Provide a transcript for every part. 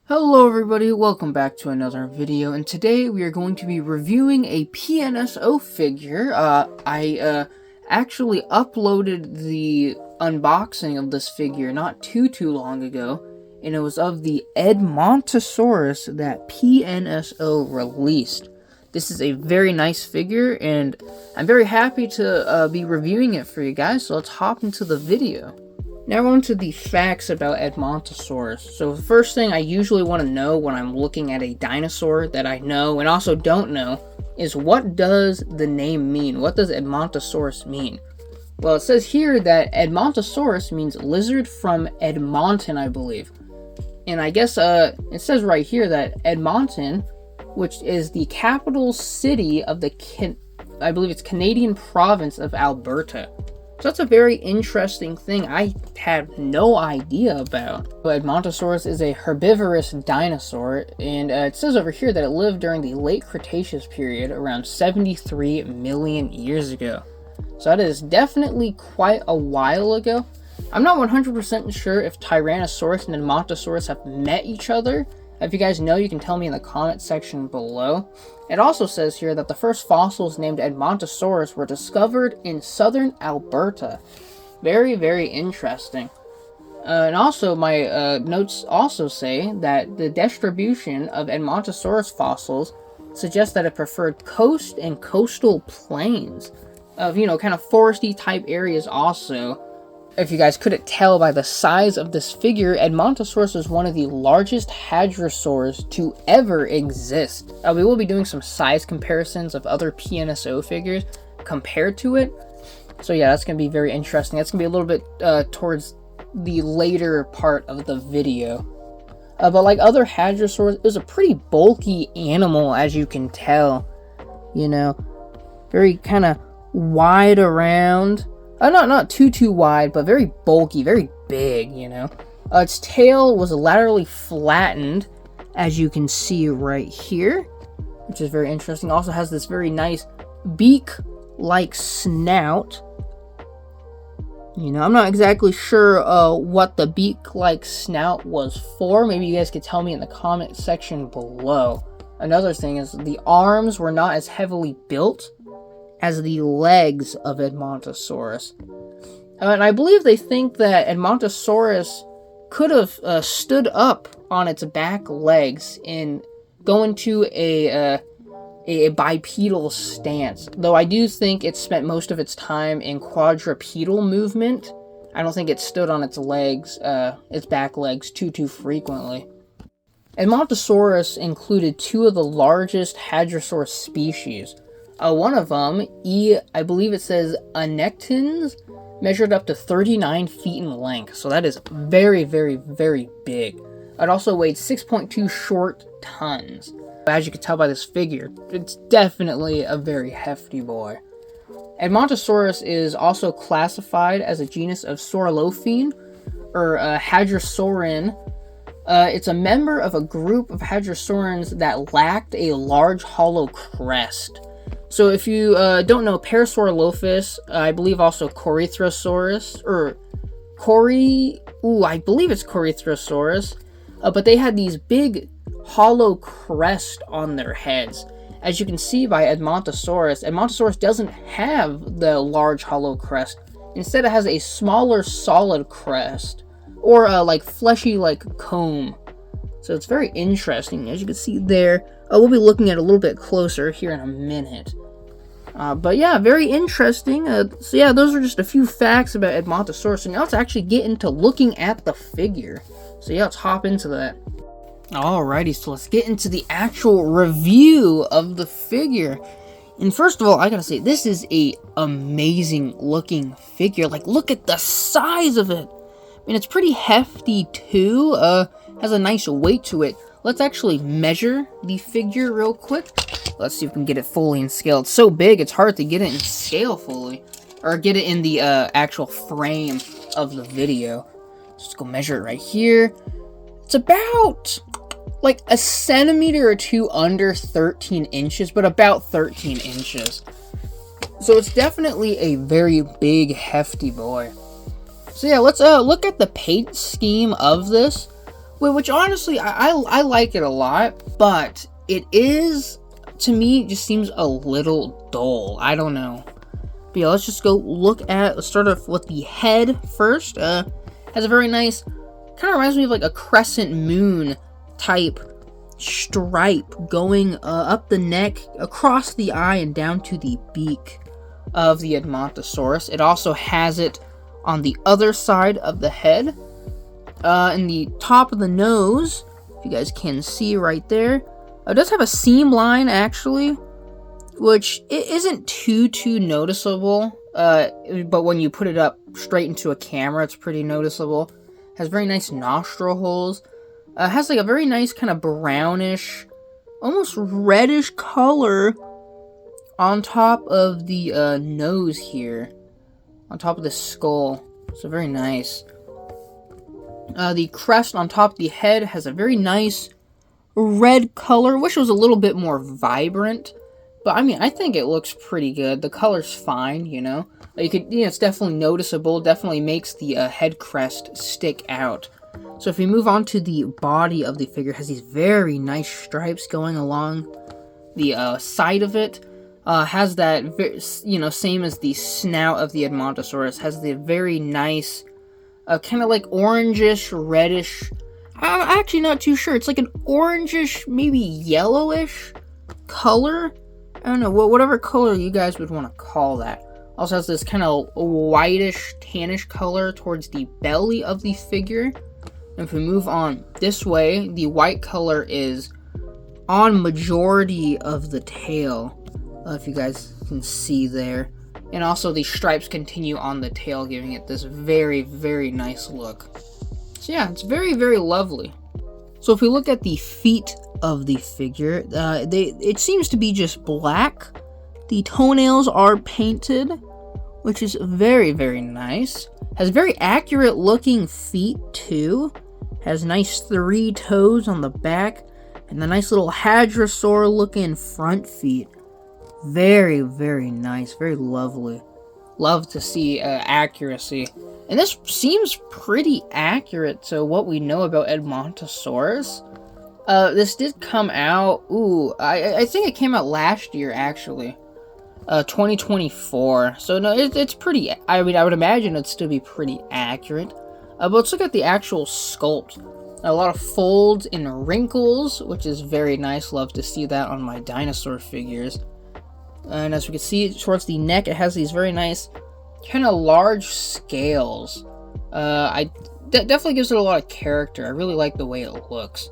Hello everybody, welcome back to another video, and today we are going to be reviewing a PNSO figure. I actually uploaded the unboxing of this figure not too long ago, and it was of the Edmontosaurus that PNSO released. This is a very nice figure, and I'm very happy to be reviewing it for you guys, so let's hop into the video. Now on to the facts about Edmontosaurus. So the first thing I usually want to know when I'm looking at a dinosaur that I know and also don't know is, what does the name mean? What does Edmontosaurus mean? Well, it says here that Edmontosaurus means lizard from Edmonton, I believe. And I guess it says right here that Edmonton, which is the capital city of the I believe it's Canadian province of Alberta. So that's a very interesting thing I had no idea about. Edmontosaurus is a herbivorous dinosaur, and it says over here that it lived during the late Cretaceous period around 73 million years ago. So that is definitely quite a while ago. I'm not 100% sure if Tyrannosaurus and Edmontosaurus have met each other. If you guys know, you can tell me in the comment section below. It also says here that the first fossils named Edmontosaurus were discovered in southern Alberta. Very, very interesting. And also, my notes also say that the distribution of Edmontosaurus fossils suggests that it preferred coast and coastal plains of, kind of foresty type areas also. If you guys couldn't tell by the size of this figure, Edmontosaurus is one of the largest hadrosaurs to ever exist. We will be doing some size comparisons of other PNSO figures compared to it. So yeah, that's going to be very interesting. That's going to be a little bit towards the later part of the video. But like other hadrosaurs, it was a pretty bulky animal, as you can tell. Very kind of wide around. Not too wide, but very bulky, very big, Its tail was laterally flattened, as you can see right here, which is very interesting. Also has this very nice beak-like snout. I'm not exactly sure what the beak-like snout was for. Maybe you guys could tell me in the comment section below. Another thing is the arms were not as heavily built as the legs of Edmontosaurus. And I believe they think that Edmontosaurus could have stood up on its back legs and go into a bipedal stance. Though I do think it spent most of its time in quadrupedal movement. I don't think it stood on its legs, its back legs too frequently. Edmontosaurus included two of the largest hadrosaur species. One of them, I believe it says Anectens, measured up to 39 feet in length. So that is very, very, very big. It also weighed 6.2 short tons. As you can tell by this figure, it's definitely a very hefty boy. Edmontosaurus is also classified as a genus of Saurophene, or Hadrosaurin. It's a member of a group of hadrosaurians that lacked a large hollow crest. So if you don't know, Parasaurolophus, I believe also Corythrosaurus, I believe it's Corythrosaurus, but they had these big hollow crests on their heads. As you can see by Edmontosaurus doesn't have the large hollow crest. Instead, it has a smaller solid crest, or like fleshy like comb. So it's very interesting, as you can see there. We'll be looking at it a little bit closer here in a minute. But yeah, very interesting. So yeah, those are just a few facts about Edmontosaurus. So now let's actually get into looking at the figure. So yeah, let's hop into that. Alrighty, so let's get into the actual review of the figure. And first of all, I gotta say, this is a amazing looking figure. Like, look at the size of it. I mean, it's pretty hefty too. Has a nice weight to it. Let's actually measure the figure real quick. Let's see if we can get it fully in scale. It's so big, it's hard to get it in scale fully. Or get it in the actual frame of the video. Just go measure it right here. It's about like a centimeter or two under 13 inches, but about 13 inches. So it's definitely a very big, hefty boy. So yeah, let's look at the paint scheme of this. which honestly, I like it a lot, but it is, to me, it just seems a little dull. I don't know. But yeah, let's just go let's start off with the head first. Has a very nice, kind of reminds me of like a crescent moon type stripe going up the neck, across the eye, and down to the beak of the Edmontosaurus. It also has it on the other side of the head, in the top of the nose, if you guys can see right there. It does have a seam line, actually, which it isn't too noticeable, but when you put it up straight into a camera, it's pretty noticeable. Has very nice nostril holes. Has like a very nice kind of brownish, almost reddish color on top of the nose here, on top of the skull. So very nice. The crest on top of the head has a very nice red color. Wish it was a little bit more vibrant, but I mean, I think it looks pretty good. The color's fine, you know. It's definitely noticeable. Definitely makes the head crest stick out. So if we move on to the body of the figure, it has these very nice stripes going along the side of it. Has that, same as the snout of the Edmontosaurus. Has the very nice, kind of like orangish, reddish. I'm actually not too sure. It's like an orangish, maybe yellowish color. I don't know, whatever color you guys would want to call that. Also has this kind of whitish, tannish color towards the belly of the figure. And if we move on this way, the white color is on majority of the tail, if you guys can see there. And also the stripes continue on the tail, giving it this very, very nice look. So yeah, it's very, very lovely. So if we look at the feet of the figure, it seems to be just black. The toenails are painted, which is very, very nice. Has very accurate looking feet too. Has nice 3 toes on the back, and the nice little hadrosaur looking front feet. Very, very nice, very lovely. Love to see accuracy. And this seems pretty accurate to what we know about Edmontosaurus. This did come out, I think it came out last year, actually. 2024. So no, it's pretty, I would imagine it'd still be pretty accurate. But let's look at the actual sculpt. A lot of folds and wrinkles, which is very nice. Love to see that on my dinosaur figures. And as we can see towards the neck, it has these very nice, kind of large scales. Definitely gives it a lot of character. I really like the way it looks.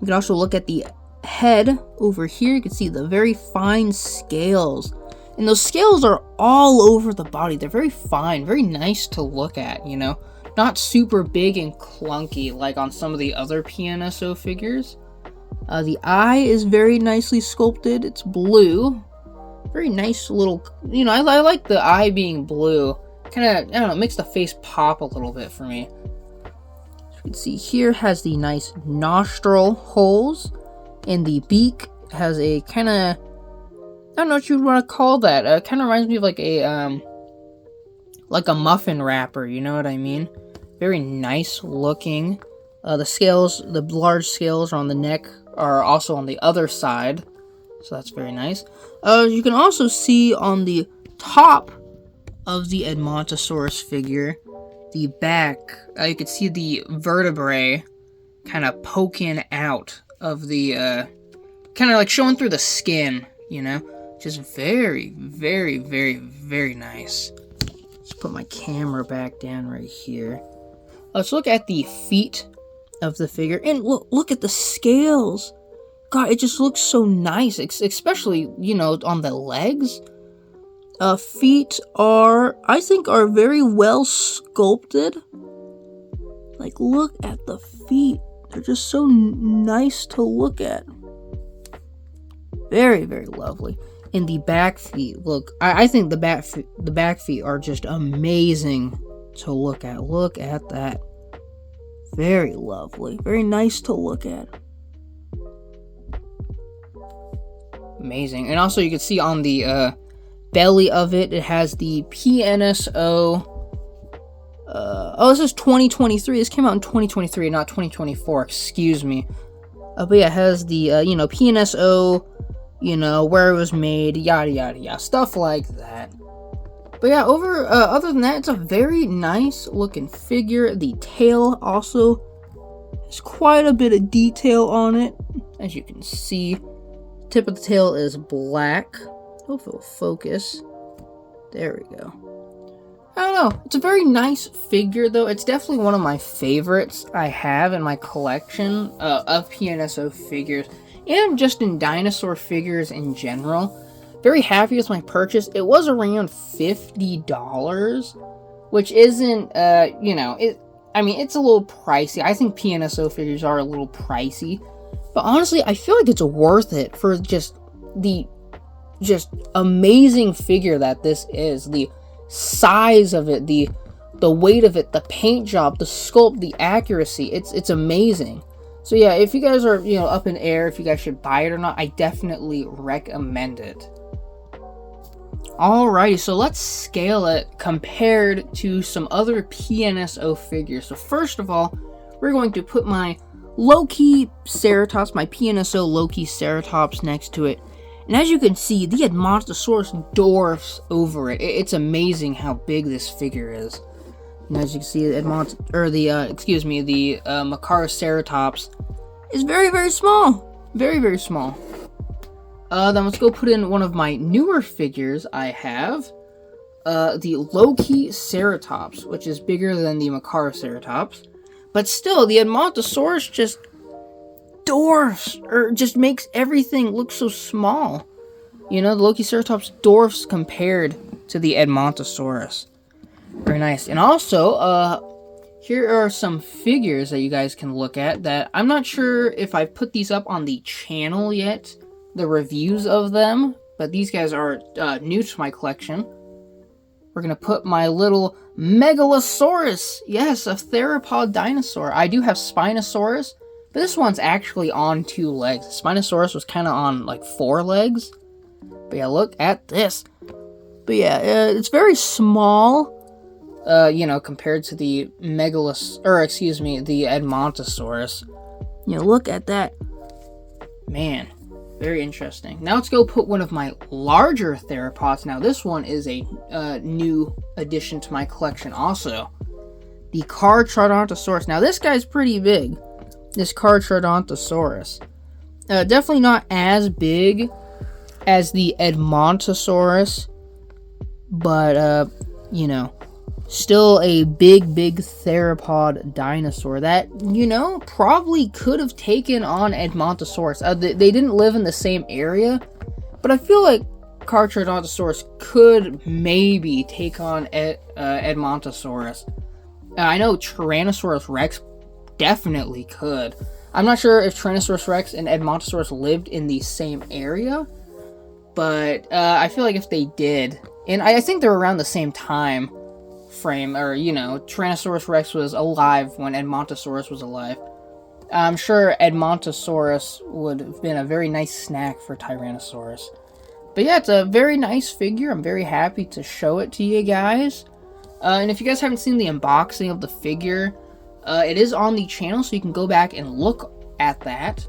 You can also look at the head over here. You can see the very fine scales. And those scales are all over the body. They're very fine, very nice to look at, you know? Not super big and clunky like on some of the other PNSO figures. The eye is very nicely sculpted. It's blue. Very nice little, I like the eye being blue. Kind of, I don't know, it makes the face pop a little bit for me. As you can see here, has the nice nostril holes. And the beak has a kind of, I don't know what you'd want to call that. It kind of reminds me of like a muffin wrapper, you know what I mean? Very nice looking. The scales, the large scales on the neck are also on the other side. So that's very nice. You can also see on the top of the Edmontosaurus figure, the back, you can see the vertebrae kind of poking out of the, kind of like showing through the skin, you know? Just very, very, very, very nice. Let's put my camera back down right here. Let's look at the feet of the figure. And look at the scales. God, it just looks so nice. Especially, on the legs. Feet I think are very well sculpted. Like, look at the feet. They're just so nice to look at. Very, very lovely. And the back feet, look, I think the back feet are just amazing to look at. Look at that. Very lovely. Very nice to look at. Amazing. And also you can see on the belly of it, it has the PNSO. Oh, this is 2023. This came out in 2023, not 2024. Excuse me. But yeah, it has the, PNSO, where it was made, yada, yada, yada. Stuff like that. But yeah, other than that, it's a very nice looking figure. The tail also has quite a bit of detail on it. As you can see, tip of the tail is black. Hopefully it'll focus. There we go. I don't know. It's a very nice figure, though. It's definitely one of my favorites I have in my collection of PNSO figures, and just in dinosaur figures in general. Very happy with my purchase. It was around $50, which isn't, it's a little pricey. I think PNSO figures are a little pricey, but honestly, I feel like it's worth it for just the amazing figure that this is. The size of it, the weight of it, the paint job, the sculpt, the accuracy, it's amazing. So yeah, if you guys are up in air if you guys should buy it or not, I definitely recommend it. Alrighty, so let's scale it compared to some other PNSO figures. So first of all, we're going to put my low-key Ceratops, my PNSO low-key Ceratops next to it. And as you can see, the Edmontosaurus dwarfs over it. It's amazing how big this figure is. And as you can see, the Macaraceratops is very, very small. Very, very small. Then let's go put in one of my newer figures I have. The low-key Ceratops, which is bigger than the Macaraceratops. But still, the Edmontosaurus just dwarfs, or just makes everything look so small. The low-key Ceratops dwarfs compared to the Edmontosaurus. Very nice. And also, here are some figures that you guys can look at that I'm not sure if I've put these up on the channel yet, the reviews of them, but these guys are new to my collection. We're going to put my little Megalosaurus. Yes, a theropod dinosaur. I do have Spinosaurus, but this one's actually on 2 legs. Spinosaurus was kind of on, 4 legs. But yeah, look at this. But yeah, it's very small, compared to the the Edmontosaurus. Look at that. Man, very interesting. Now let's go put one of my larger theropods. Now this one is a new addition to my collection also. The Carcharodontosaurus. Now this guy's pretty big. This Carcharodontosaurus. Definitely not as big as the Edmontosaurus, but, still a big theropod dinosaur that, probably could have taken on Edmontosaurus. They didn't live in the same area, but I feel like Carcharodontosaurus could maybe take on Edmontosaurus. I know Tyrannosaurus Rex definitely could. I'm not sure if Tyrannosaurus Rex and Edmontosaurus lived in the same area, but I feel like if they did, and I think they're around the same time frame, or Tyrannosaurus Rex was alive when Edmontosaurus was alive. I'm sure Edmontosaurus would have been a very nice snack for Tyrannosaurus. But yeah, it's a very nice figure. I'm very happy to show it to you guys. And if you guys haven't seen the unboxing of the figure, it is on the channel, so you can go back and look at that.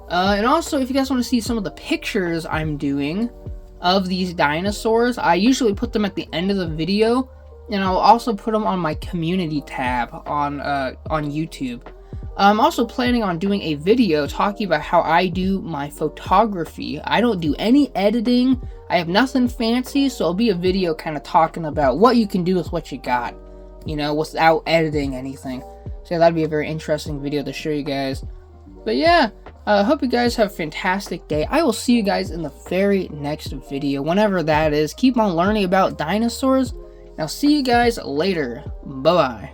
And also, if you guys want to see some of the pictures I'm doing of these dinosaurs, I usually put them at the end of the video, and I'll also put them on my community tab on YouTube. I'm also planning on doing a video talking about how I do my photography. I don't do any editing. I have nothing fancy, so it'll be a video kind of talking about what you can do with what you got, without editing anything. So yeah, that'd be a very interesting video to show you guys. But yeah, I hope you guys have a fantastic day. I will see you guys in the very next video, whenever that is. Keep on learning about dinosaurs. I'll see you guys later. Bye-bye.